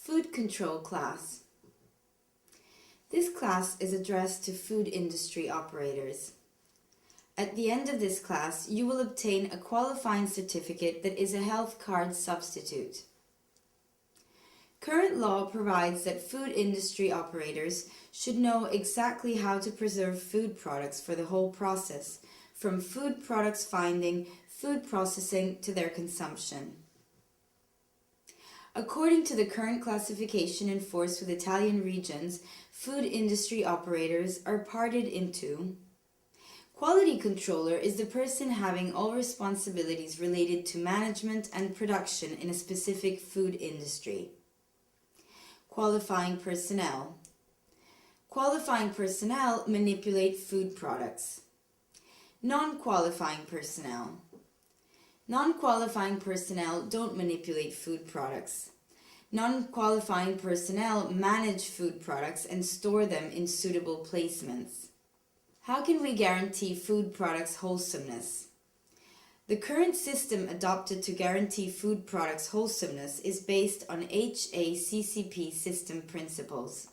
Food Control class. This class is addressed to food industry operators. At the end of this class, you will obtain a qualifying certificate that is a health card substitute. Current law provides that food industry operators should know exactly how to preserve food products for the whole process, from food products finding, food processing to their consumption. According to the current classification in force with Italian regions, food industry operators are parted into: quality controller is the person having all responsibilities related to management and production in a specific food industry. Qualifying personnel. Qualifying personnel manipulate food products. Non-qualifying personnel. Non-qualifying personnel don't manipulate food products. Non-qualifying personnel manage food products and store them in suitable placements. How can we guarantee food products' wholesomeness? The current system adopted to guarantee food products' wholesomeness is based on Haccp system principles.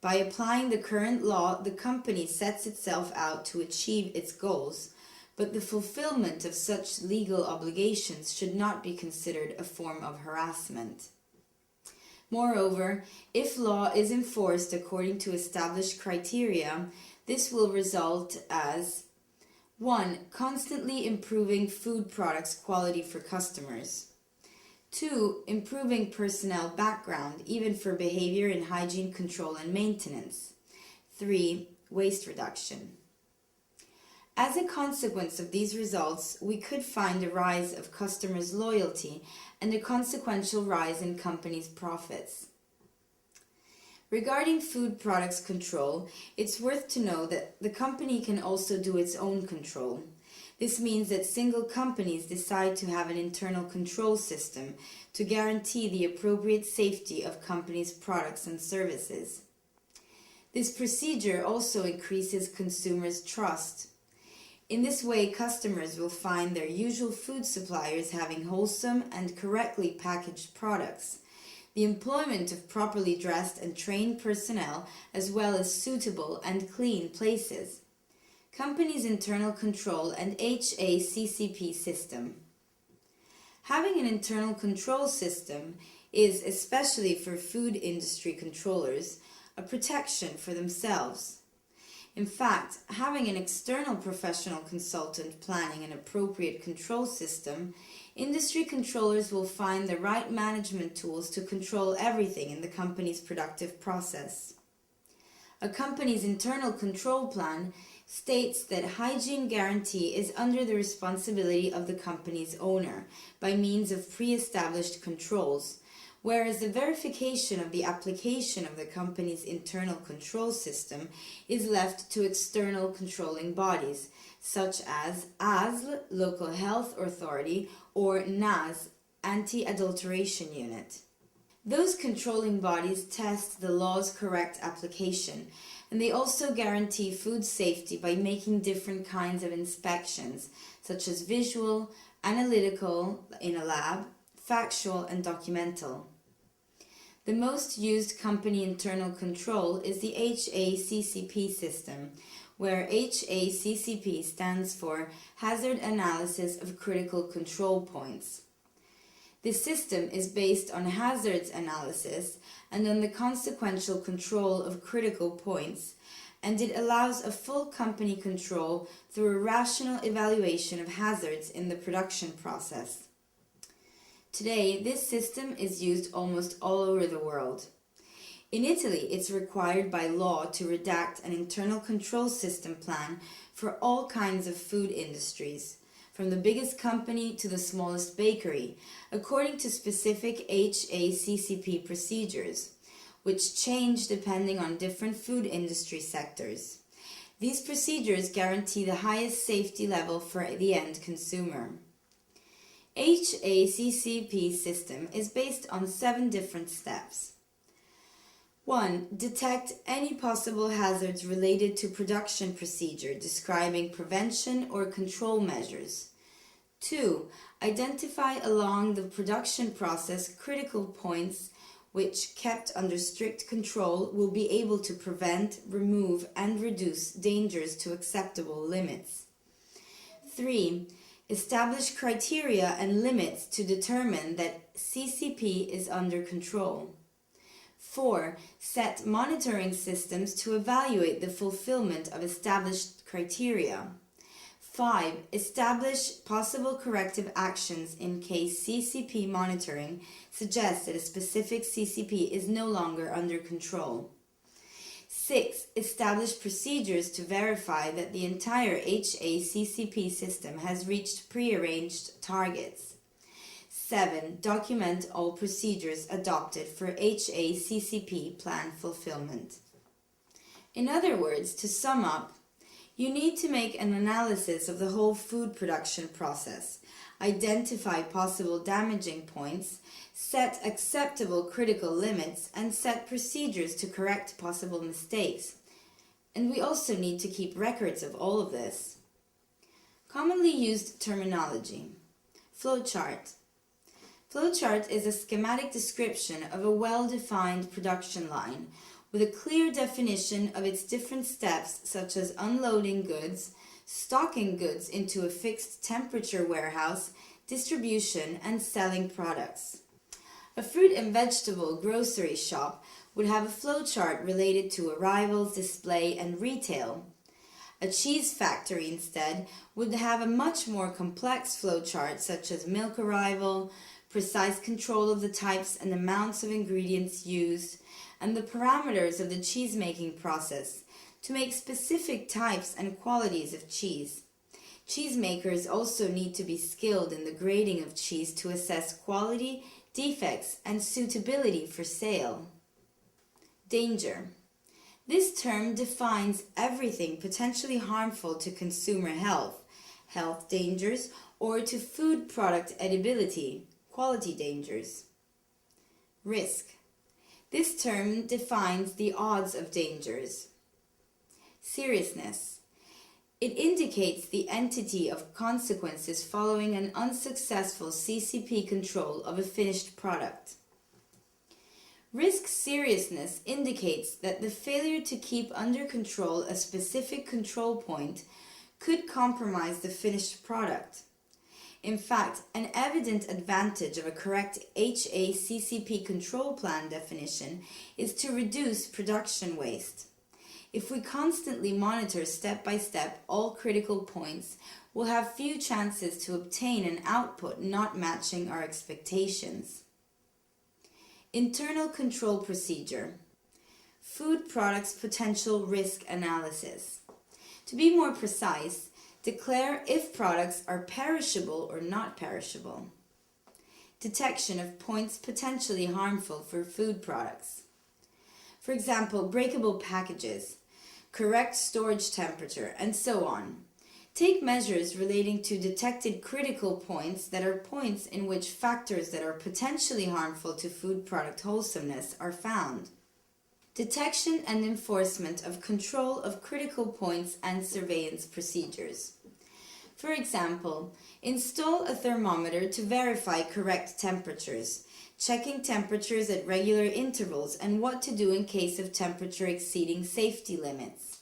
By applying the current law, the company sets itself out to achieve its goals, but the fulfillment of such legal obligations should not be considered a form of harassment. Moreover, if law is enforced according to established criteria, this will result as 1. Constantly improving food products' quality for customers. 2. Improving personnel background, even for behavior in hygiene control and maintenance. 3. Waste reduction. As a consequence of these results, we could find a rise of customers' loyalty and a consequential rise in companies' profits. Regarding food products control, it's worth to know that the company can also do its own control. This means that single companies decide to have an internal control system to guarantee the appropriate safety of companies' products and services. This procedure also increases consumers' trust. In this way, customers will find their usual food suppliers having wholesome and correctly packaged products, the employment of properly dressed and trained personnel, as well as suitable and clean places, companies' internal control and Haccp system. Having an internal control system is, especially for food industry controllers, a protection for themselves. In fact, having an external professional consultant planning an appropriate control system, industry controllers will find the right management tools to control everything in the company's productive process. A company's internal control plan states that hygiene guarantee is under the responsibility of the company's owner by means of pre-established controls, whereas the verification of the application of the company's internal control system is left to external controlling bodies, such as ASL, Local Health Authority, or NAS, Anti-Adulteration Unit. Those controlling bodies test the law's correct application, and they also guarantee food safety by making different kinds of inspections, such as visual, analytical in a lab, factual, and documental. The most used company internal control is the Haccp system, where Haccp stands for Hazard Analysis of Critical Control Points. This system is based on hazards analysis and on the consequential control of critical points, and it allows a full company control through a rational evaluation of hazards in the production process. Today, this system is used almost all over the world. In Italy, it's required by law to redact an internal control system plan for all kinds of food industries, from the biggest company to the smallest bakery, according to specific Haccp procedures, which change depending on different food industry sectors. These procedures guarantee the highest safety level for the end consumer. Haccp system is based on 7 different steps. 1. Detect any possible hazards related to production procedure describing prevention or control measures. 2. Identify along the production process critical points which, kept under strict control, will be able to prevent, remove, and reduce dangers to acceptable limits. 3. Establish criteria and limits to determine that CCP is under control. 4. Set monitoring systems to evaluate the fulfillment of established criteria. 5. Establish possible corrective actions in case CCP monitoring suggests that a specific CCP is no longer under control. 6. Establish procedures to verify that the entire HACCP system has reached prearranged targets. 7. Document all procedures adopted for HACCP plan fulfillment. In other words, to sum up, you need to make an analysis of the whole food production process, identify possible damaging points, set acceptable critical limits, and set procedures to correct possible mistakes. And we also need to keep records of all of this. Commonly used terminology. Flowchart. Flowchart is a schematic description of a well-defined production line with a clear definition of its different steps, such as unloading goods, stocking goods into a fixed temperature warehouse, distribution, and selling products. A fruit and vegetable grocery shop would have a flowchart related to arrivals, display, and retail. A cheese factory, instead, would have a much more complex flowchart, such as milk arrival, precise control of the types and amounts of ingredients used, and the parameters of the cheese-making process to make specific types and qualities of cheese. Cheesemakers also need to be skilled in the grading of cheese to assess quality, defects, and suitability for sale. Danger. This term defines everything potentially harmful to consumer health, health dangers, or to food product edibility, quality dangers. Risk. This term defines the odds of dangers. Seriousness. It indicates the entity of consequences following an unsuccessful CCP control of a finished product. Risk seriousness indicates that the failure to keep under control a specific control point could compromise the finished product. In fact, an evident advantage of a correct HACCP control plan definition is to reduce production waste. If we constantly monitor step by step all critical points, we'll have few chances to obtain an output not matching our expectations. Internal control procedure. Food products potential risk analysis. To be more precise, declare if products are perishable or not perishable. Detection of points potentially harmful for food products. For example, breakable packages, correct storage temperature, and so on. Take measures relating to detected critical points that are points in which factors that are potentially harmful to food product wholesomeness are found. Detection and enforcement of control of critical points and surveillance procedures. For example, install a thermometer to verify correct temperatures, checking temperatures at regular intervals and what to do in case of temperature exceeding safety limits.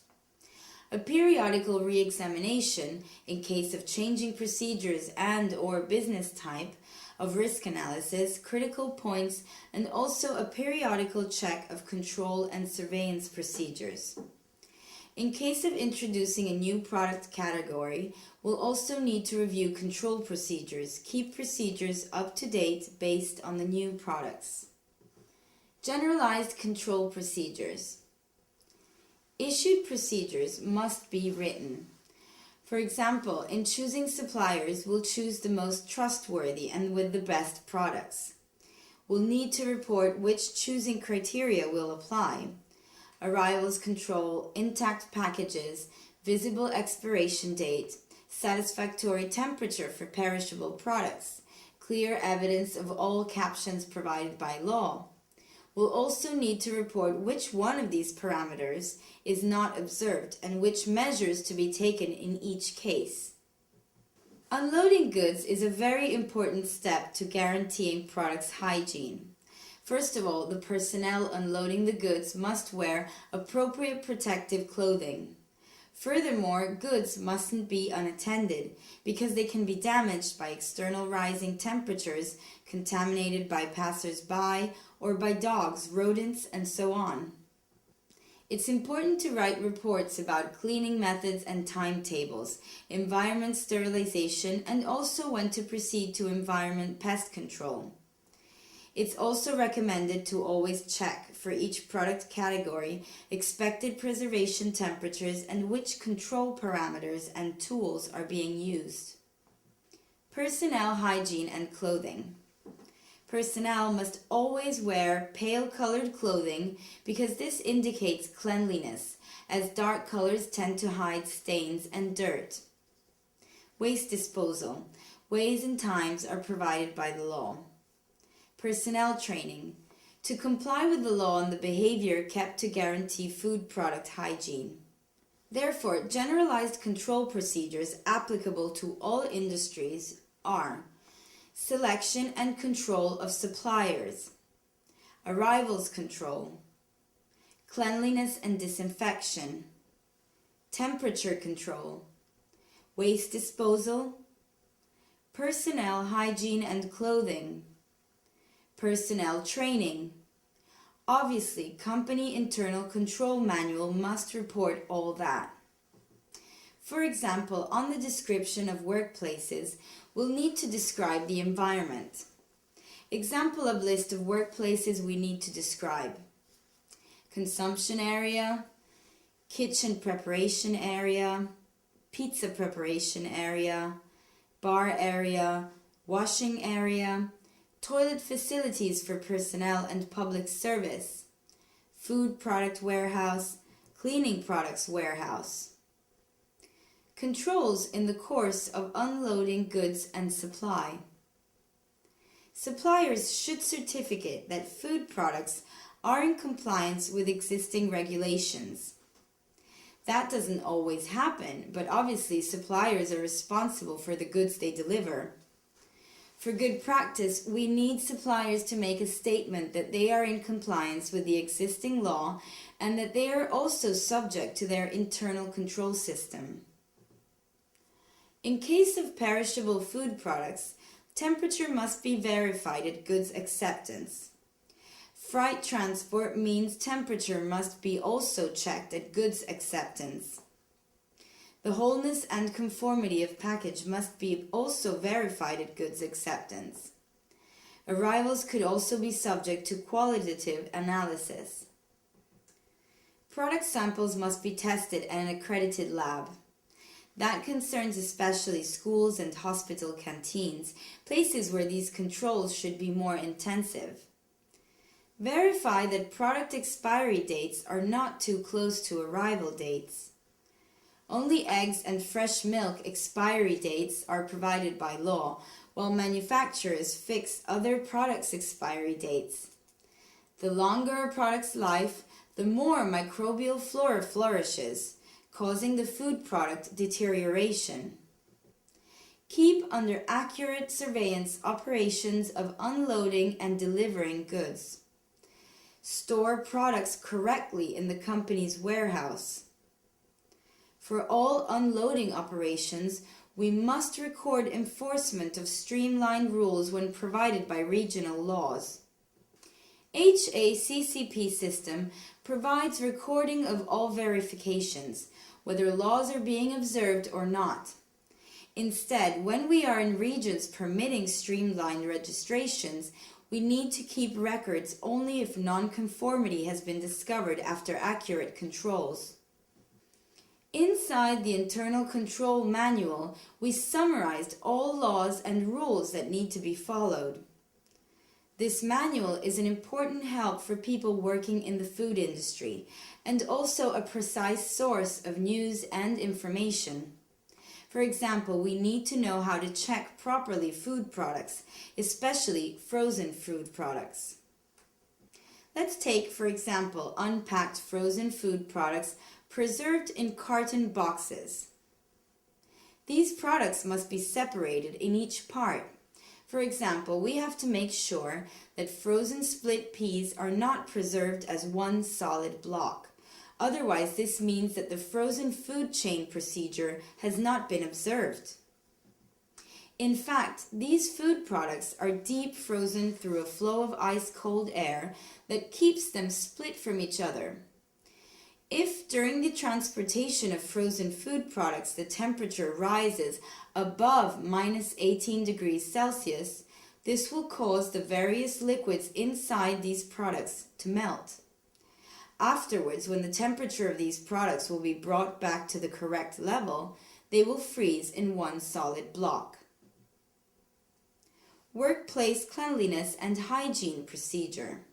A periodical re-examination in case of changing procedures and/or business type of risk analysis, critical points, and also a periodical check of control and surveillance procedures. In case of introducing a new product category, we'll also need to review control procedures, keep procedures up to date based on the new products. Generalized control procedures. Issued procedures must be written. For example, in choosing suppliers, we'll choose the most trustworthy and with the best products. We'll need to report which choosing criteria will apply. Arrivals control, intact packages, visible expiration date, satisfactory temperature for perishable products, clear evidence of all captions provided by law. We'll also need to report which one of these parameters is not observed and which measures to be taken in each case. Unloading goods is a very important step to guaranteeing products' hygiene. First of all, the personnel unloading the goods must wear appropriate protective clothing. Furthermore, goods mustn't be unattended because they can be damaged by external rising temperatures, contaminated by passers-by, or by dogs, rodents, and so on. It's important to write reports about cleaning methods and timetables, environment sterilization, and also when to proceed to environment pest control. It's also recommended to always check for each product category expected preservation temperatures and which control parameters and tools are being used. Personnel hygiene and clothing. Personnel must always wear pale colored clothing because this indicates cleanliness, as dark colors tend to hide stains and dirt. Waste disposal. Ways and times are provided by the law. Personnel training. To comply with the law and the behavior kept to guarantee food product hygiene. Therefore, generalized control procedures applicable to all industries are selection and control of suppliers, arrivals control, cleanliness and disinfection, temperature control, waste disposal, personnel hygiene and clothing, personnel training. Obviously, company internal control manual must report all that. For example, on the description of workplaces, we'll need to describe the environment. Example of list of workplaces we need to describe: consumption area, kitchen preparation area, pizza preparation area, bar area, washing area, toilet facilities for personnel and public service, food product warehouse, cleaning products warehouse. Controls in the course of unloading goods and supply. Suppliers should certificate that food products are in compliance with existing regulations. That doesn't always happen, but obviously suppliers are responsible for the goods they deliver. For good practice, we need suppliers to make a statement that they are in compliance with the existing law and that they are also subject to their internal control system. In case of perishable food products, temperature must be verified at goods acceptance. Freight transport means temperature must be also checked at goods acceptance. The wholeness and conformity of package must be also verified at goods acceptance. Arrivals could also be subject to qualitative analysis. Product samples must be tested at an accredited lab. That concerns especially schools and hospital canteens, places where these controls should be more intensive. Verify that product expiry dates are not too close to arrival dates. Only eggs and fresh milk expiry dates are provided by law, while manufacturers fix other products' expiry dates. The longer a product's life, the more microbial flora flourishes, causing the food product deterioration. Keep under accurate surveillance operations of unloading and delivering goods. Store products correctly in the company's warehouse. For all unloading operations, we must record enforcement of streamlined rules when provided by regional laws. Haccp system provides recording of all verifications, whether laws are being observed or not. Instead, when we are in regions permitting streamlined registrations, we need to keep records only if nonconformity has been discovered after accurate controls. Inside the internal control manual, we summarized all laws and rules that need to be followed. This manual is an important help for people working in the food industry and also a precise source of news and information. For example, we need to know how to check properly food products, especially frozen food products. Let's take, for example, unpacked frozen food products preserved in carton boxes. These products must be separated in each part. For example, we have to make sure that frozen split peas are not preserved as one solid block. Otherwise, this means that the frozen food chain procedure has not been observed. In fact, these food products are deep frozen through a flow of ice-cold air that keeps them split from each other. If during the transportation of frozen food products the temperature rises above -18 degrees Celsius, this will cause the various liquids inside these products to melt. Afterwards, when the temperature of these products will be brought back to the correct level, they will freeze in one solid block. Workplace cleanliness and hygiene procedure.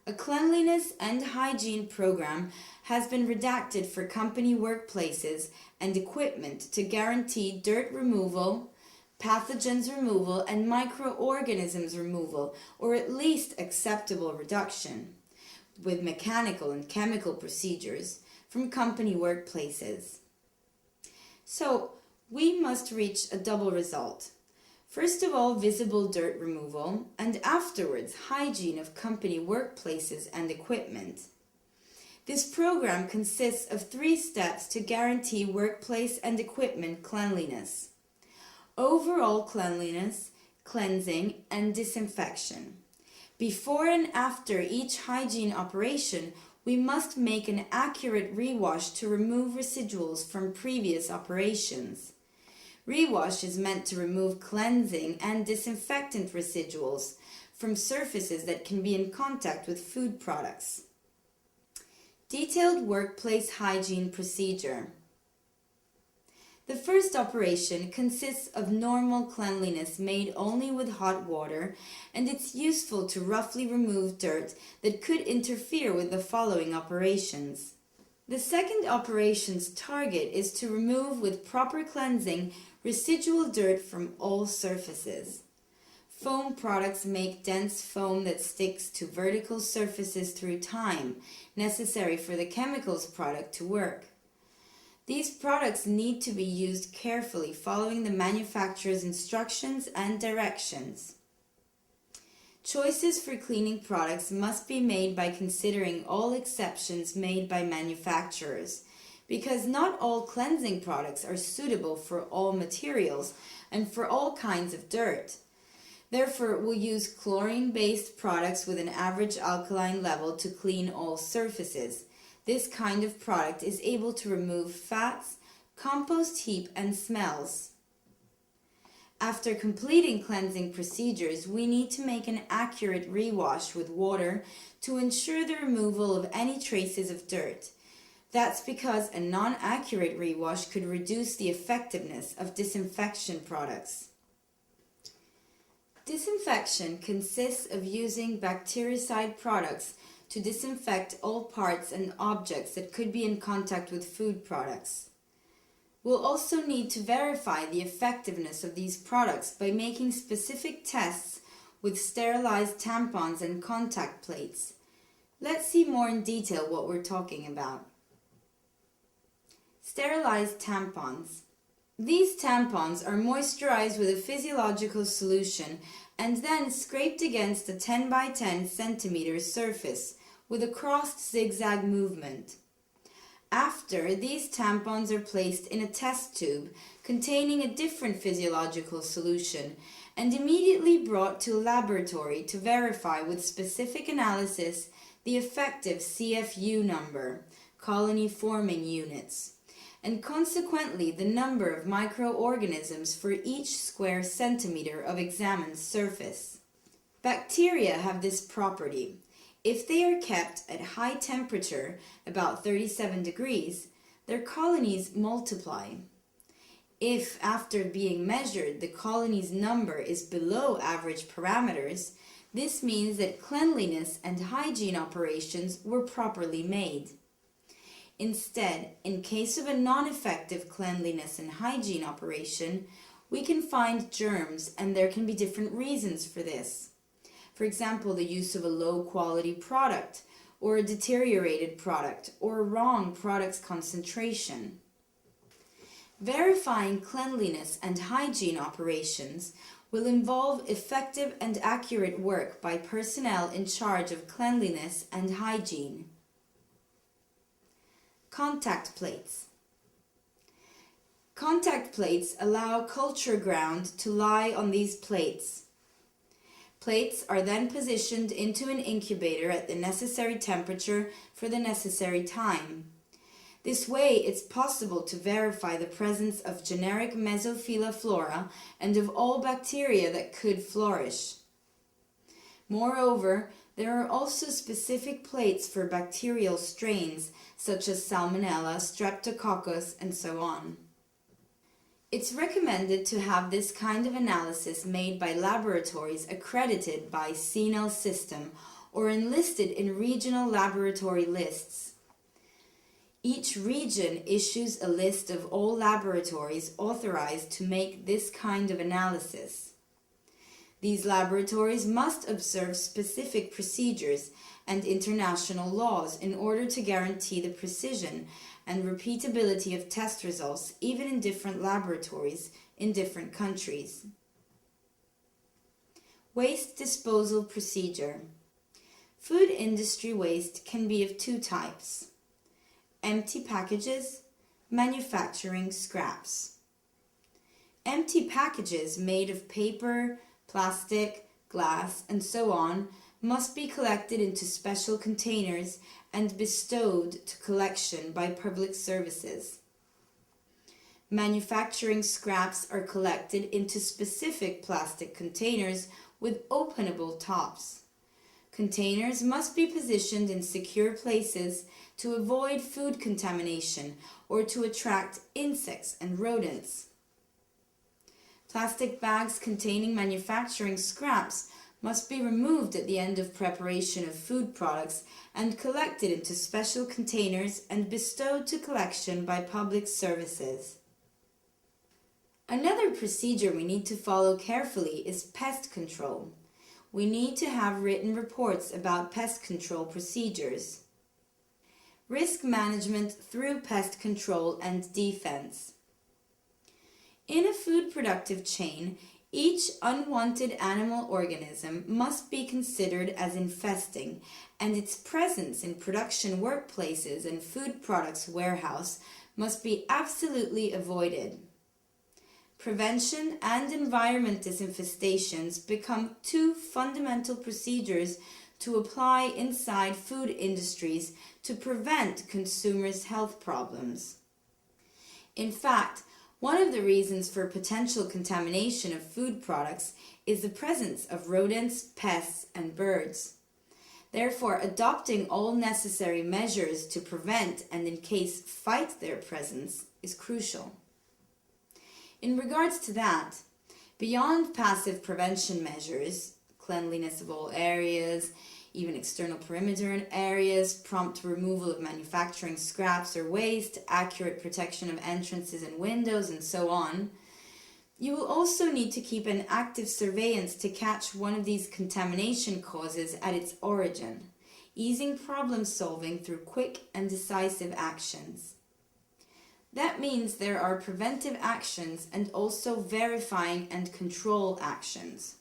A cleanliness and hygiene program has been redacted for company workplaces and equipment to guarantee dirt removal, pathogens removal, and microorganisms removal, or at least acceptable reduction, with mechanical and chemical procedures from company workplaces. So, we must reach a double result. First of all, visible dirt removal, and afterwards, hygiene of company workplaces and equipment. This program consists of 3 steps to guarantee workplace and equipment cleanliness: overall cleanliness, cleansing, and disinfection. Before and after each hygiene operation, we must make an accurate rewash to remove residuals from previous operations. Rewash is meant to remove cleansing and disinfectant residuals from surfaces that can be in contact with food products. Detailed workplace hygiene procedure. The first operation consists of normal cleanliness made only with hot water, and it's useful to roughly remove dirt that could interfere with the following operations. The second operation's target is to remove with proper cleansing residual dirt from all surfaces. Foam products make dense foam that sticks to vertical surfaces through time, necessary for the chemicals product to work. These products need to be used carefully, following the manufacturer's instructions and directions. Choices for cleaning products must be made by considering all exceptions made by manufacturers, because not all cleansing products are suitable for all materials and for all kinds of dirt. Therefore, we'll use chlorine-based products with an average alkaline level to clean all surfaces. This kind of product is able to remove fats, compost heap, and smells. After completing cleansing procedures, we need to make an accurate rewash with water to ensure the removal of any traces of dirt. That's because a non-accurate rewash could reduce the effectiveness of disinfection products. Disinfection consists of using bactericide products to disinfect all parts and objects that could be in contact with food products. We'll also need to verify the effectiveness of these products by making specific tests with sterilized tampons and contact plates. Let's see more in detail what we're talking about. Sterilized tampons. These tampons are moisturized with a physiological solution and then scraped against a 10 by 10 centimeter surface with a crossed zigzag movement. After, these tampons are placed in a test tube containing a different physiological solution and immediately brought to a laboratory to verify with specific analysis the effective CFU number, colony forming units, and consequently the number of microorganisms for each square centimeter of examined surface. Bacteria have this property. If they are kept at high temperature, about 37 degrees, their colonies multiply. If, after being measured, the colony's number is below average parameters, this means that cleanliness and hygiene operations were properly made. Instead, in case of a non-effective cleanliness and hygiene operation, we can find germs, and there can be different reasons for this. For example, the use of a low-quality product, or a deteriorated product, or a wrong product's concentration. Verifying cleanliness and hygiene operations will involve effective and accurate work by personnel in charge of cleanliness and hygiene. Contact plates. Contact plates allow culture ground to lie on these plates. Plates are then positioned into an incubator at the necessary temperature for the necessary time. This way, it's possible to verify the presence of generic Mesophila flora and of all bacteria that could flourish. Moreover, there are also specific plates for bacterial strains such as Salmonella, Streptococcus, and so on. It's recommended to have this kind of analysis made by laboratories accredited by CNL system or enlisted in regional laboratory lists. Each region issues a list of all laboratories authorized to make this kind of analysis. These laboratories must observe specific procedures and international laws in order to guarantee the precision and repeatability of test results even in different laboratories in different countries. Waste disposal procedure. Food industry waste can be of two types: empty packages, manufacturing scraps. Empty packages made of paper, plastic, glass, and so on must be collected into special containers and bestowed to collection by public services. Manufacturing scraps are collected into specific plastic containers with openable tops. Containers must be positioned in secure places to avoid food contamination or to attract insects and rodents. Plastic bags containing manufacturing scraps must be removed at the end of preparation of food products and collected into special containers and bestowed to collection by public services. Another procedure we need to follow carefully is pest control. We need to have written reports about pest control procedures. Risk management through pest control and defense. In a food productive chain, each unwanted animal organism must be considered as infesting, and its presence in production workplaces and food products warehouse must be absolutely avoided. Prevention and environment disinfestations become two fundamental procedures to apply inside food industries to prevent consumers' health problems. In fact, one of the reasons for potential contamination of food products is the presence of rodents, pests, and birds. Therefore, adopting all necessary measures to prevent and in case fight their presence is crucial. In regards to that, beyond passive prevention measures, cleanliness of all areas, even external perimeter areas, prompt removal of manufacturing scraps or waste, accurate protection of entrances and windows, and so on, you will also need to keep an active surveillance to catch one of these contamination causes at its origin, easing problem solving through quick and decisive actions. That means there are preventive actions and also verifying and control actions.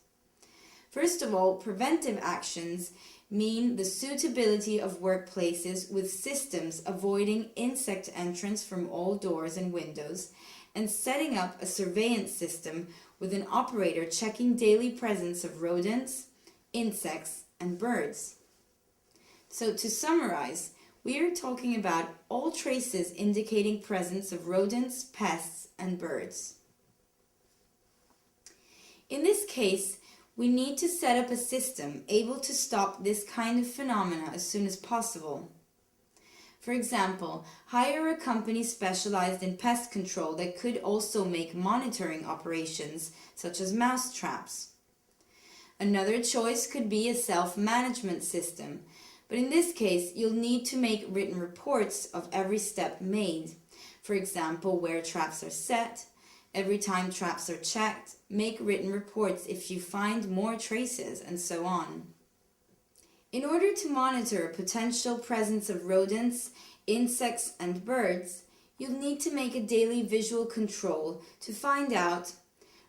First of all, preventive actions mean the suitability of workplaces with systems avoiding insect entrance from all doors and windows and setting up a surveillance system with an operator checking daily presence of rodents, insects, and birds. So to summarize, we are talking about all traces indicating presence of rodents, pests, and birds. In this case, we need to set up a system able to stop this kind of phenomena as soon as possible. For example, hire a company specialized in pest control that could also make monitoring operations such as mouse traps. Another choice could be a self-management system, but in this case, you'll need to make written reports of every step made. For example, where traps are set, every time traps are checked, make written reports if you find more traces, and so on. In order to monitor a potential presence of rodents, insects, and birds, You'll need to make a daily visual control to find out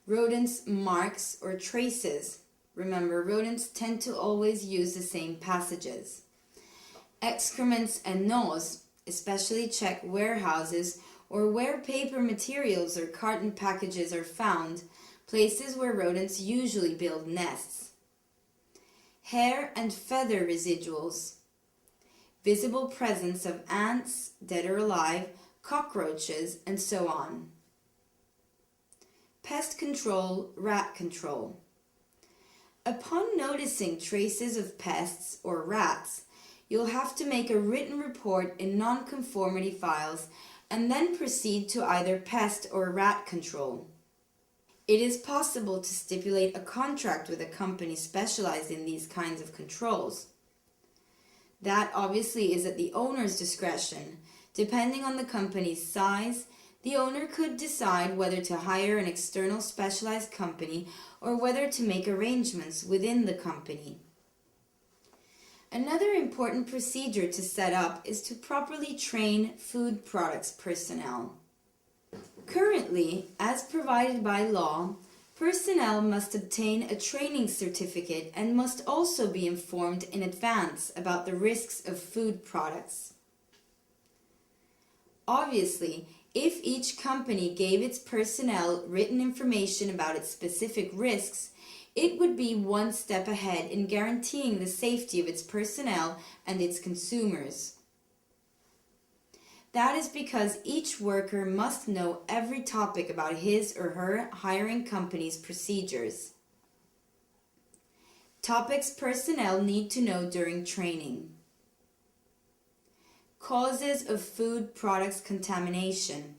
rodents' marks or traces. Remember, rodents tend to always use the same passages. Excrements and gnaws, especially check warehouses or where paper materials or carton packages are found, places where rodents usually build nests. Hair and feather residuals, visible presence of ants, dead or alive, cockroaches, and so on. Pest control, rat control. Upon noticing traces of pests or rats, you'll have to make a written report in nonconformity files and then proceed to either pest or rat control. It is possible to stipulate a contract with a company specialized in these kinds of controls. That obviously is at the owner's discretion. Depending on the company's size, the owner could decide whether to hire an external specialized company or whether to make arrangements within the company. Another important procedure to set up is to properly train food products personnel. Currently, as provided by law, personnel must obtain a training certificate and must also be informed in advance about the risks of food products. Obviously, if each company gave its personnel written information about its specific risks, it would be one step ahead in guaranteeing the safety of its personnel and its consumers. That is because each worker must know every topic about his or her hiring company's procedures. Topics personnel need to know during training. Causes of food products contamination.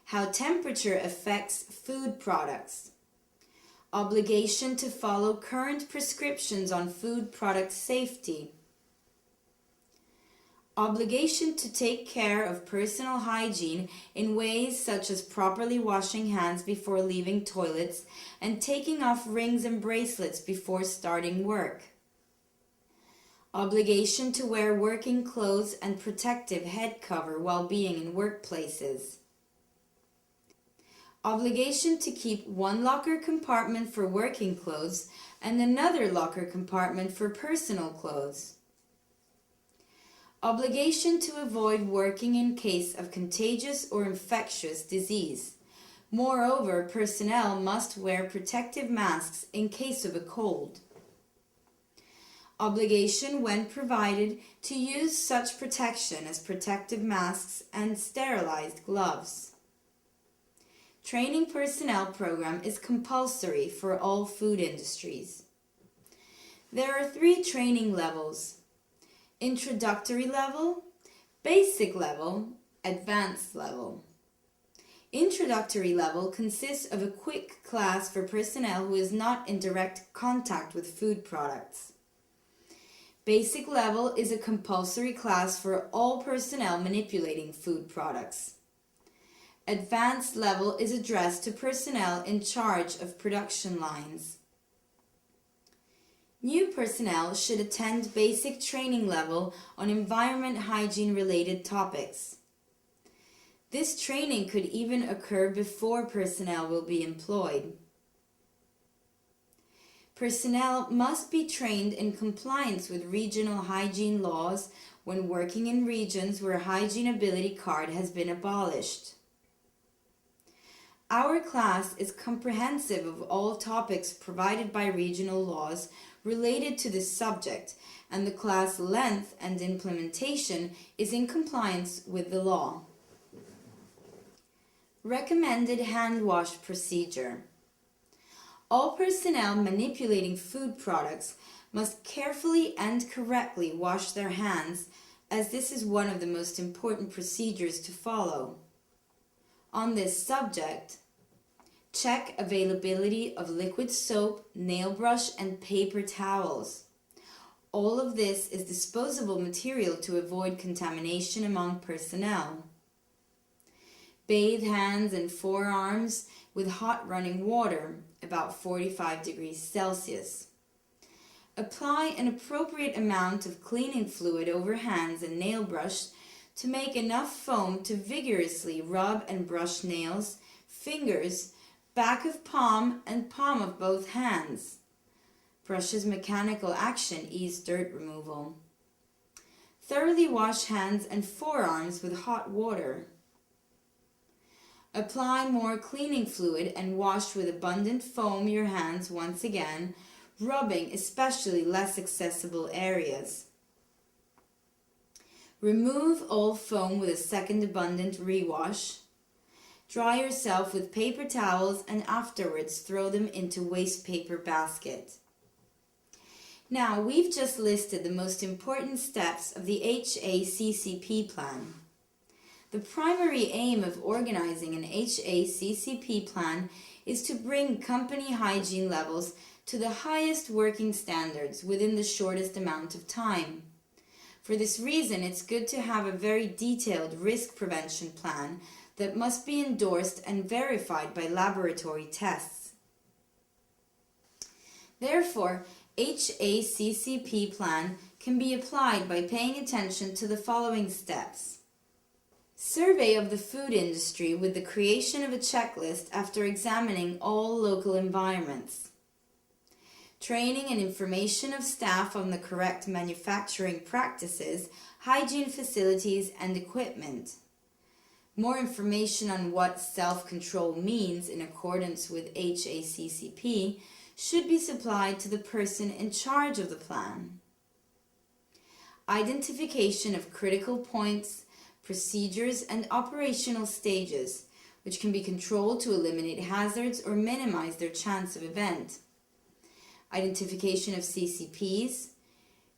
How temperature affects food products. Obligation to follow current prescriptions on food product safety. Obligation to take care of personal hygiene in ways such as properly washing hands before leaving toilets and taking off rings and bracelets before starting work. Obligation to wear working clothes and protective head cover while being in workplaces. Obligation to keep one locker compartment for working clothes and another locker compartment for personal clothes. Obligation to avoid working in case of contagious or infectious disease. Moreover, personnel must wear protective masks in case of a cold. Obligation, when provided, to use such protection as protective masks and sterilized gloves. Training personnel program is compulsory for all food industries. There are 3 training levels: introductory level, basic level, advanced level. Introductory level consists of a quick class for personnel who is not in direct contact with food products. Basic level is a compulsory class for all personnel manipulating food products. Advanced level is addressed to personnel in charge of production lines. New personnel should attend basic training level on environment hygiene related topics. This training could even occur before personnel will be employed. Personnel must be trained in compliance with regional hygiene laws when working in regions where hygiene ability card has been abolished. Our class is comprehensive of all topics provided by regional laws related to this subject, and the class length and implementation is in compliance with the law. Recommended hand wash procedure. All personnel manipulating food products must carefully and correctly wash their hands, as this is one of the most important procedures to follow. On this subject, check availability of liquid soap, nail brush, and paper towels. All of this is disposable material to avoid contamination among personnel. Bathe hands and forearms with hot running water, about 45 degrees Celsius. Apply an appropriate amount of cleaning fluid over hands and nail brush to make enough foam to vigorously rub and brush nails, fingers, back of palm and palm of both hands. Brush's mechanical action ease dirt removal. Thoroughly wash hands and forearms with hot water. Apply more cleaning fluid and wash with abundant foam your hands once again, rubbing especially less accessible areas. Remove all foam with a second abundant rewash. Dry yourself with paper towels and afterwards throw them into waste paper basket. Now, we've just listed the most important steps of the Haccp plan. The primary aim of organizing an Haccp plan is to bring company hygiene levels to the highest working standards within the shortest amount of time. For this reason, it's good to have a very detailed risk prevention plan that must be endorsed and verified by laboratory tests. Therefore, Haccp plan can be applied by paying attention to the following steps. Survey of the food industry with the creation of a checklist after examining all local environments. Training and information of staff on the correct manufacturing practices, hygiene facilities, and equipment. More information on what self-control means in accordance with Haccp should be supplied to the person in charge of the plan. Identification of critical points, procedures, and operational stages, which can be controlled to eliminate hazards or minimize their chance of event. Identification of CCPs,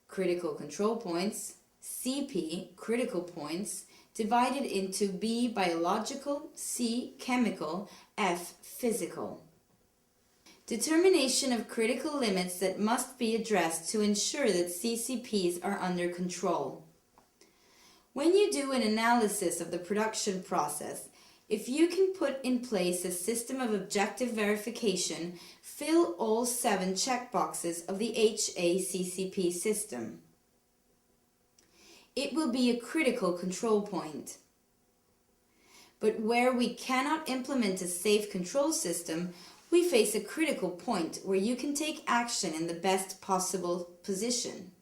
critical control points, CP, critical points, divided into B, biological, C, chemical, F, physical. Determination of critical limits that must be addressed to ensure that CCPs are under control. When you do an analysis of the production process, if you can put in place a system of objective verification, fill all 7 checkboxes of the Haccp system. It will be a critical control point. But where we cannot implement a safe control system, we face a critical point where you can take action in the best possible position.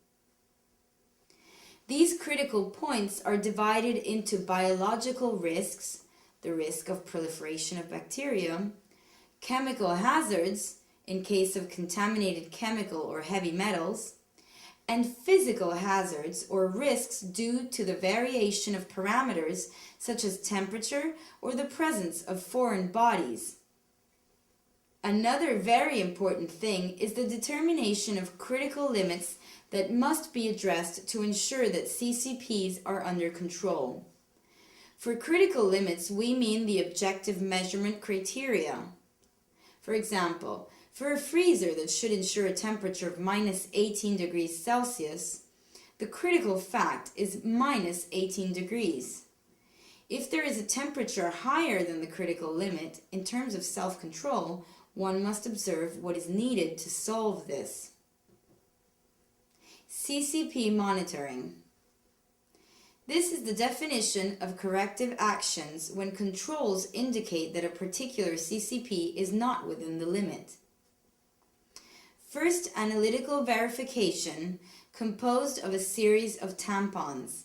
These critical points are divided into biological risks, the risk of proliferation of bacteria, chemical hazards in case of contaminated chemical or heavy metals, and physical hazards or risks due to the variation of parameters such as temperature or the presence of foreign bodies. Another very important thing is the determination of critical limits that must be addressed to ensure that CCPs are under control. For critical limits, we mean the objective measurement criteria. For example, for a freezer that should ensure a temperature of minus 18 degrees Celsius, the critical fact is minus 18 degrees. If there is a temperature higher than the critical limit, in terms of self-control, one must observe what is needed to solve this. CCP monitoring. This is the definition of corrective actions when controls indicate that a particular CCP is not within the limit. First, analytical verification, composed of a series of tampons.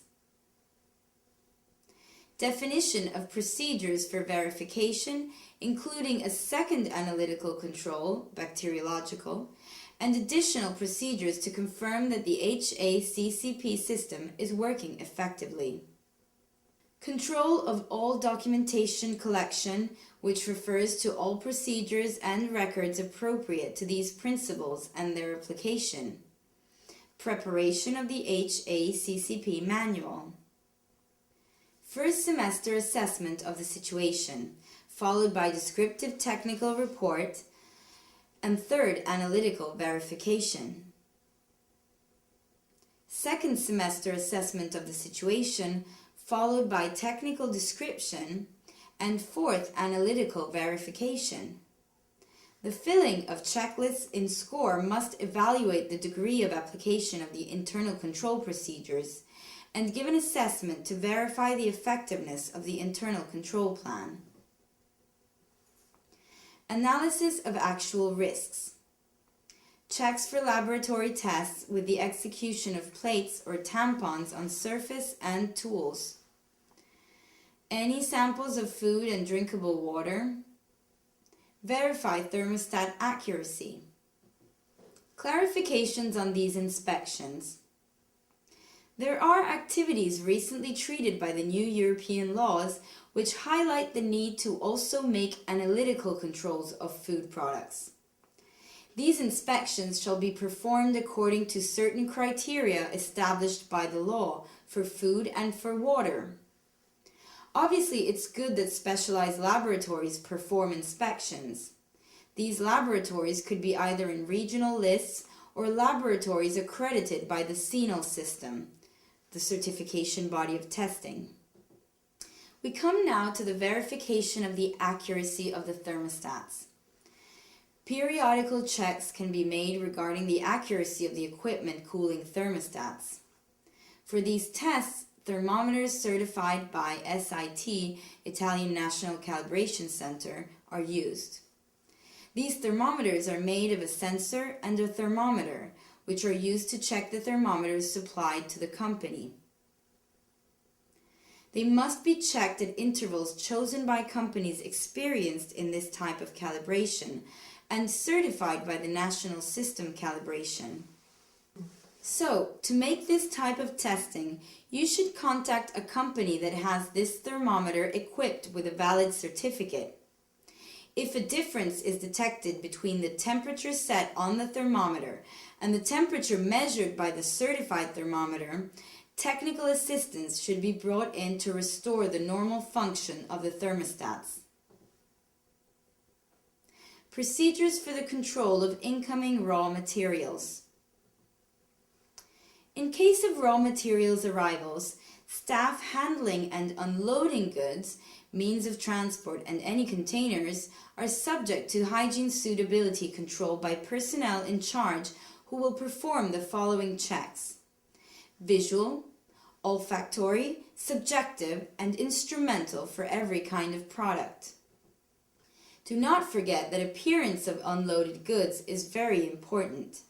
Definition of procedures for verification, including a second analytical control, bacteriological, and additional procedures to confirm that the Haccp system is working effectively. Control of all documentation collection, which refers to all procedures and records appropriate to these principles and their application. Preparation of the Haccp manual. First semester assessment of the situation, followed by descriptive technical report, and third, analytical verification. Second semester assessment of the situation, followed by technical description, and fourth, analytical verification. The filling of checklists in SCORE must evaluate the degree of application of the internal control procedures and give an assessment to verify the effectiveness of the internal control plan. Analysis of actual risks. Checks for laboratory tests with the execution of plates or tampons on surface and tools. Any samples of food and drinkable water. Verify thermostat accuracy. Clarifications on these inspections. There are activities recently treated by the new European laws which highlight the need to also make analytical controls of food products. These inspections shall be performed according to certain criteria established by the law for food and for water. Obviously, it's good that specialized laboratories perform inspections. These laboratories could be either in regional lists or laboratories accredited by the CNOL system, the certification body of testing. We come now to the verification of the accuracy of the thermostats. Periodical checks can be made regarding the accuracy of the equipment cooling thermostats. For these tests, thermometers certified by SIT, Italian National Calibration Center, are used. These thermometers are made of a sensor and a thermometer, which are used to check the thermometers supplied to the company. They must be checked at intervals chosen by companies experienced in this type of calibration and certified by the National System Calibration. So, to make this type of testing, you should contact a company that has this thermometer equipped with a valid certificate. If a difference is detected between the temperature set on the thermometer and the temperature measured by the certified thermometer, technical assistance should be brought in to restore the normal function of the thermostats. Procedures for the control of incoming raw materials. In case of raw materials arrivals, staff handling and unloading goods, means of transport, and any containers are subject to hygiene suitability control by personnel in charge who will perform the following checks: visual, olfactory, subjective, and instrumental for every kind of product. Do not forget that appearance of unloaded goods is very important.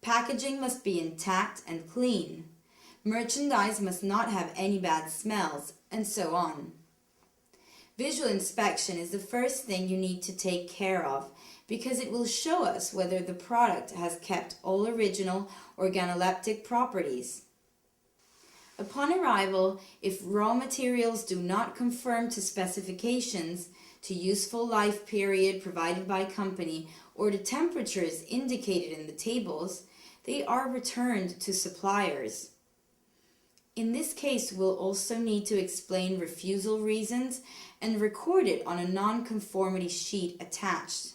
Packaging must be intact and clean. Merchandise must not have any bad smells, and so on. Visual inspection is the first thing you need to take care of because it will show us whether the product has kept all original organoleptic properties. Upon arrival, if raw materials do not conform to specifications, to useful life period provided by company, or to temperatures indicated in the tables, they are returned to suppliers. In this case, we'll also need to explain refusal reasons and record it on a non-conformity sheet attached.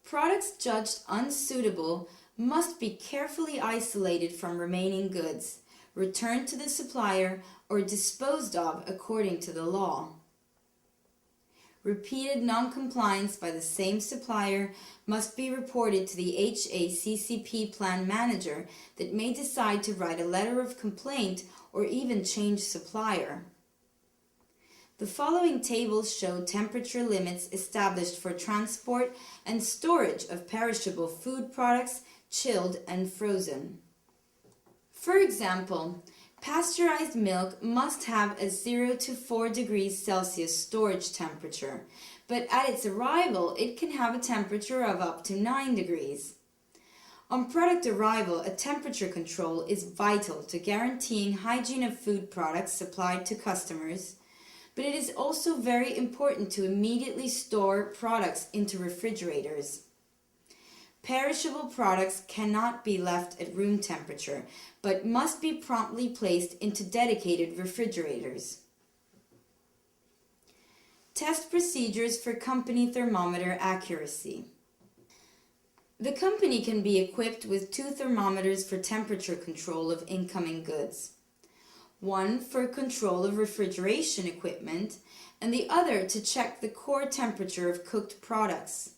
Products judged unsuitable must be carefully isolated from remaining goods, returned to the supplier, or disposed of according to the law. Repeated non-compliance by the same supplier must be reported to the Haccp plan manager that may decide to write a letter of complaint or even change supplier. The following tables show temperature limits established for transport and storage of perishable food products, chilled and frozen. For example, pasteurized milk must have a 0 to 4 degrees Celsius storage temperature, but at its arrival it can have a temperature of up to 9 degrees. On product arrival, a temperature control is vital to guaranteeing hygiene of food products supplied to customers, but it is also very important to immediately store products into refrigerators. Perishable products cannot be left at room temperature, but must be promptly placed into dedicated refrigerators. Test procedures for company thermometer accuracy. The company can be equipped with 2 thermometers for temperature control of incoming goods. One for control of refrigeration equipment, and the other to check the core temperature of cooked products.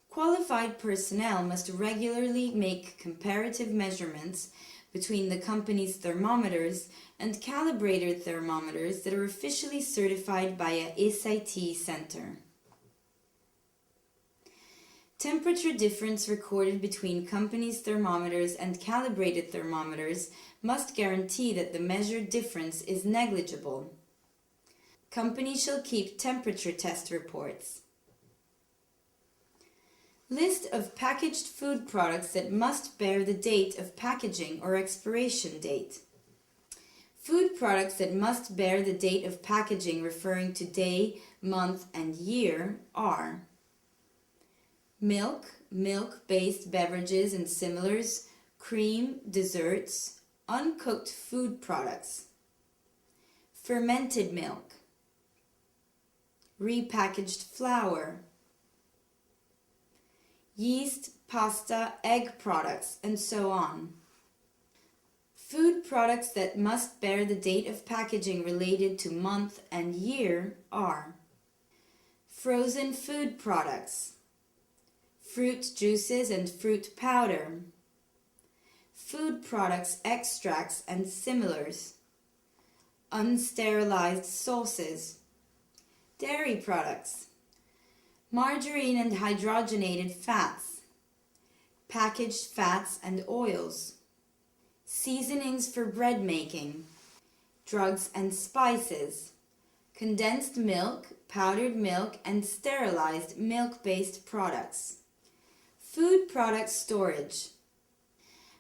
Qualified personnel must regularly make comparative measurements between the company's thermometers and calibrated thermometers that are officially certified by a Haccp center. Temperature difference recorded between companies' thermometers and calibrated thermometers must guarantee that the measured difference is negligible. Companies shall keep temperature test reports. List of packaged food products that must bear the date of packaging or expiration date. Food products that must bear the date of packaging referring to day, month, and year are milk, milk-based beverages and similars, cream, desserts, uncooked food products, fermented milk, repackaged flour, yeast, pasta, egg products, and so on. Food products that must bear the date of packaging related to month and year are frozen food products, fruit juices and fruit powder, food products, extracts and similars, unsterilized sauces, dairy products, margarine and hydrogenated fats, packaged fats and oils, seasonings for bread making, drugs and spices, condensed milk, powdered milk, and sterilized milk-based products. Food product storage.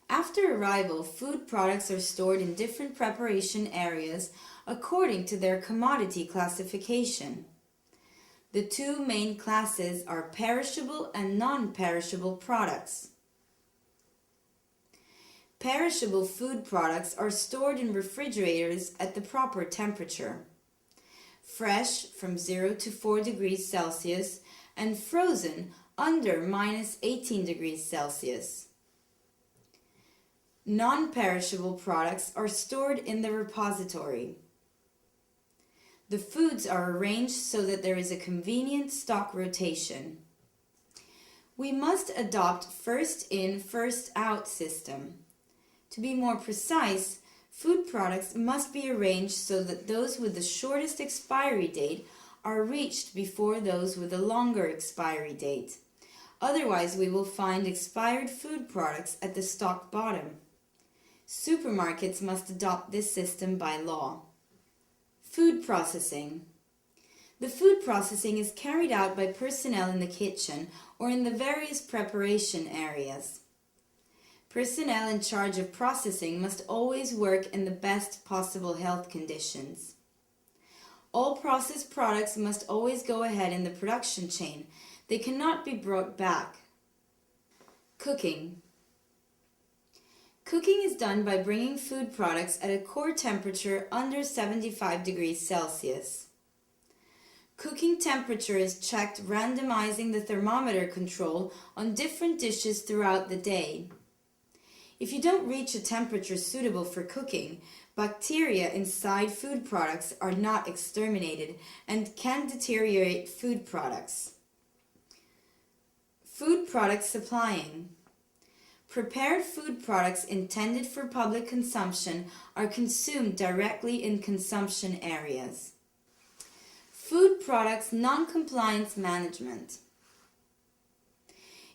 After arrival, food products are stored in different preparation areas according to their commodity classification. The two main classes are perishable and non-perishable products. Perishable food products are stored in refrigerators at the proper temperature. Fresh from 0 to 4 degrees Celsius and frozen under minus 18 degrees Celsius. Non-perishable products are stored in the repository. The foods are arranged so that there is a convenient stock rotation. We must adopt first in, first out system. To be more precise, food products must be arranged so that those with the shortest expiry date are reached before those with a longer expiry date. Otherwise, we will find expired food products at the stock bottom. Supermarkets must adopt this system by law. Food processing. The food processing is carried out by personnel in the kitchen or in the various preparation areas. Personnel in charge of processing must always work in the best possible health conditions. All processed products must always go ahead in the production chain. They cannot be brought back. Cooking. Cooking is done by bringing food products at a core temperature under 75 degrees Celsius. Cooking temperature is checked randomizing the thermometer control on different dishes throughout the day. If you don't reach a temperature suitable for cooking, bacteria inside food products are not exterminated and can deteriorate food products. Food product supplying. Prepared food products intended for public consumption are consumed directly in consumption areas. Food products non-compliance management.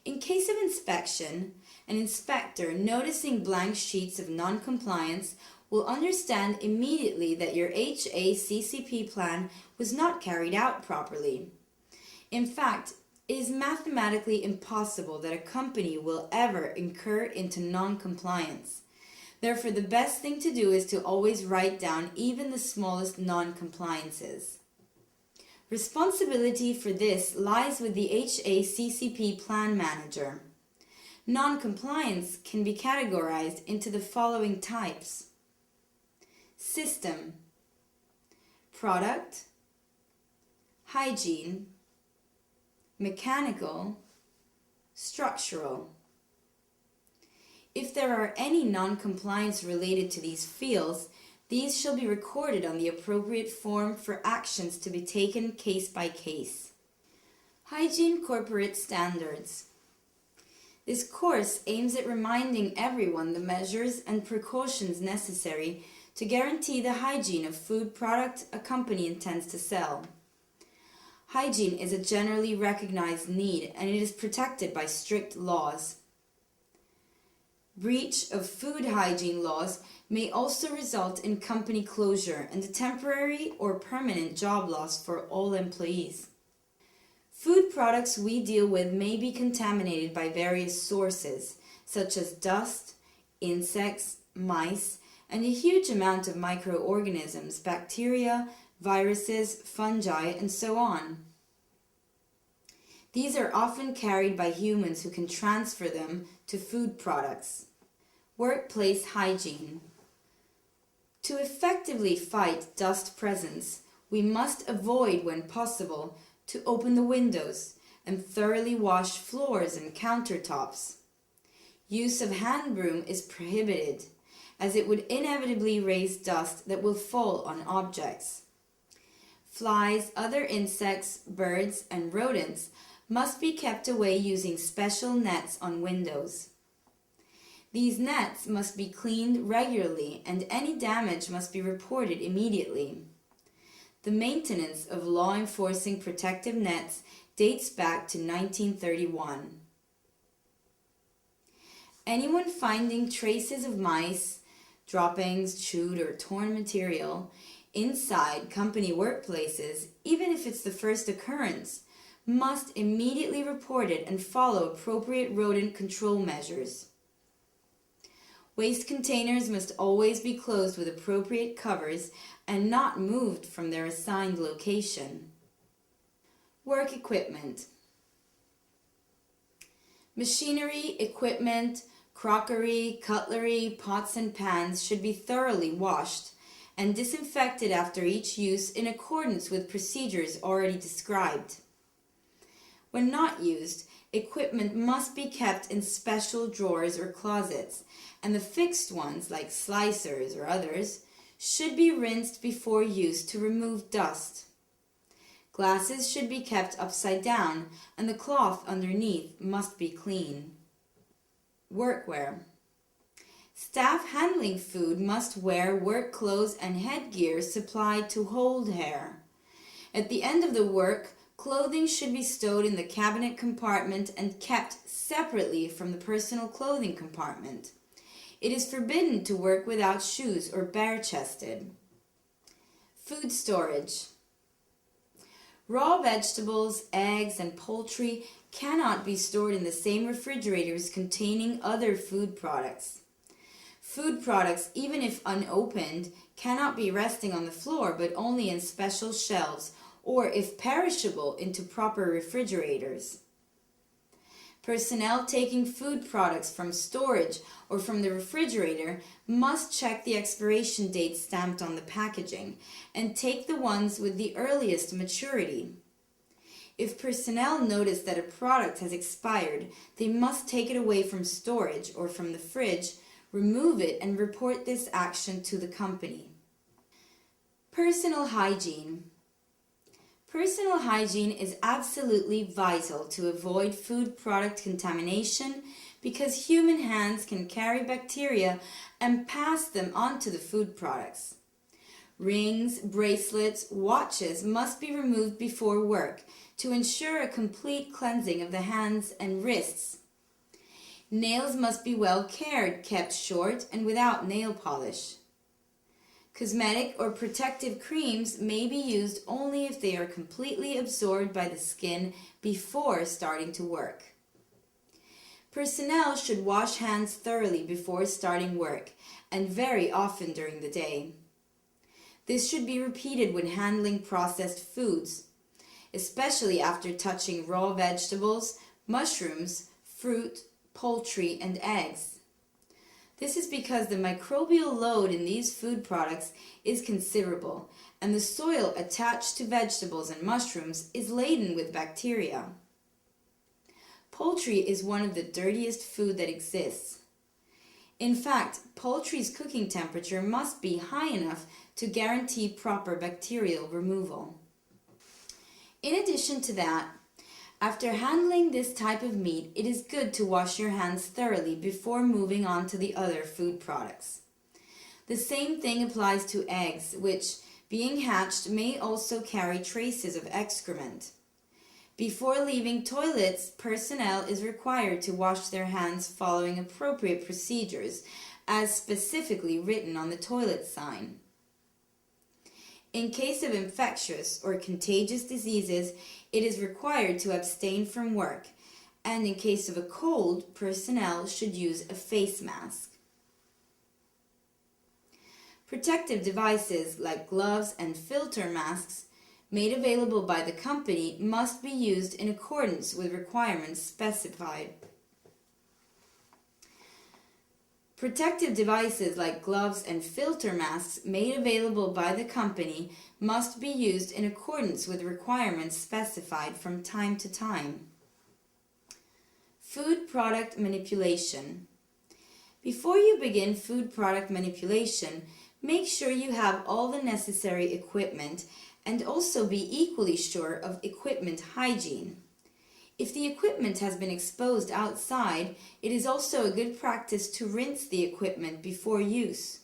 In case of inspection, an inspector noticing blank sheets of non-compliance will understand immediately that your Haccp plan was not carried out properly. In fact, it is mathematically impossible that a company will ever incur into non-compliance. Therefore, the best thing to do is to always write down even the smallest non-compliances. Responsibility for this lies with the Haccp plan manager. Non-compliance can be categorized into the following types: system, product, hygiene, mechanical, structural. If there are any non-compliance related to these fields, these shall be recorded on the appropriate form for actions to be taken case by case. Hygiene corporate standards. This course aims at reminding everyone the measures and precautions necessary to guarantee the hygiene of food product a company intends to sell. Hygiene is a generally recognized need and it is protected by strict laws. Breach of food hygiene laws may also result in company closure and a temporary or permanent job loss for all employees. Food products we deal with may be contaminated by various sources, such as dust, insects, mice, and a huge amount of microorganisms, bacteria, viruses, fungi, and so on. These are often carried by humans who can transfer them to food products. Workplace hygiene. To effectively fight dust presence, we must avoid, when possible, to open the windows and thoroughly wash floors and countertops. Use of hand broom is prohibited, as it would inevitably raise dust that will fall on objects. Flies, other insects, birds, and rodents must be kept away using special nets on windows. These nets must be cleaned regularly and any damage must be reported immediately. The maintenance of law-enforcing protective nets dates back to 1931. Anyone finding traces of mice, droppings, chewed or torn material inside company workplaces, even if it's the first occurrence, must immediately report it and follow appropriate rodent control measures. Waste containers must always be closed with appropriate covers and not moved from their assigned location. Work equipment. Machinery, equipment, crockery, cutlery, pots and pans should be thoroughly washed and disinfected after each use in accordance with procedures already described. When not used, equipment must be kept in special drawers or closets, and the fixed ones, like slicers or others, should be rinsed before use to remove dust. Glasses should be kept upside down, and the cloth underneath must be clean. Workwear. Staff handling food must wear work clothes and headgear supplied to hold hair. At the end of the work, clothing should be stowed in the cabinet compartment and kept separately from the personal clothing compartment. It is forbidden to work without shoes or bare-chested. Food storage. Raw vegetables, eggs, and poultry cannot be stored in the same refrigerators containing other food products. Food products, even if unopened, cannot be resting on the floor but only in special shelves or, if perishable, into proper refrigerators. Personnel taking food products from storage or from the refrigerator must check the expiration date stamped on the packaging and take the ones with the earliest maturity. If personnel notice that a product has expired, they must take it away from storage or from the fridge, remove it, and report this action to the company. Personal hygiene. Personal hygiene is absolutely vital to avoid food product contamination because human hands can carry bacteria and pass them onto the food products. Rings, bracelets, watches must be removed before work to ensure a complete cleansing of the hands and wrists. Nails must be well cared, kept short and without nail polish. Cosmetic or protective creams may be used only if they are completely absorbed by the skin before starting to work. Personnel should wash hands thoroughly before starting work and very often during the day. This should be repeated when handling processed foods, especially after touching raw vegetables, mushrooms, fruit, poultry, and eggs. This is because the microbial load in these food products is considerable, and the soil attached to vegetables and mushrooms is laden with bacteria. Poultry is one of the dirtiest food that exists. In fact, poultry's cooking temperature must be high enough to guarantee proper bacterial removal. In addition to that, After handling this type of meat, it is good to wash your hands thoroughly before moving on to the other food products. The same thing applies to eggs, which, being hatched, may also carry traces of excrement. Before leaving toilets, personnel is required to wash their hands following appropriate procedures, as specifically written on the toilet sign. In case of infectious or contagious diseases, it is required to abstain from work, and in case of a cold, personnel should use a face mask. Protective devices like gloves and filter masks made available by the company must be used in accordance with requirements specified. Protective devices like gloves and filter masks made available by the company must be used in accordance with requirements specified from time to time. Food product manipulation. Before you begin food product manipulation, make sure you have all the necessary equipment and also be equally sure of equipment hygiene. If the equipment has been exposed outside, it is also a good practice to rinse the equipment before use.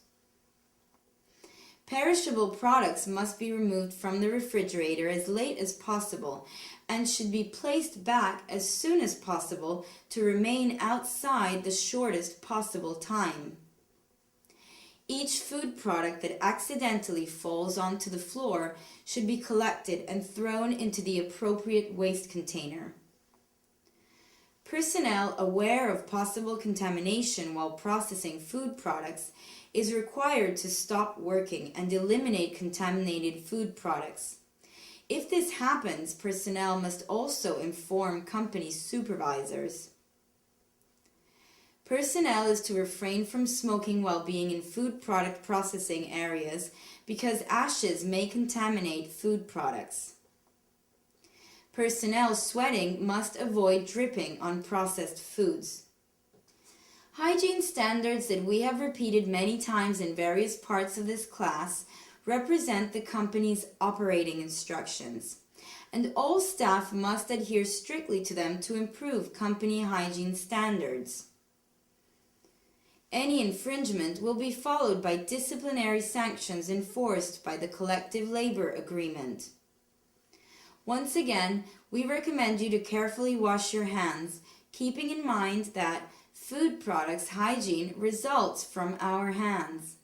Perishable products must be removed from the refrigerator as late as possible and should be placed back as soon as possible to remain outside the shortest possible time. Each food product that accidentally falls onto the floor should be collected and thrown into the appropriate waste container. Personnel aware of possible contamination while processing food products is required to stop working and eliminate contaminated food products. If this happens, personnel must also inform company supervisors. Personnel is to refrain from smoking while being in food product processing areas because ashes may contaminate food products. Personnel sweating must avoid dripping on processed foods. Hygiene standards that we have repeated many times in various parts of this class represent the company's operating instructions, and all staff must adhere strictly to them to improve company hygiene standards. Any infringement will be followed by disciplinary sanctions enforced by the collective labor agreement. Once again, we recommend you to carefully wash your hands, keeping in mind that food products hygiene results from our hands.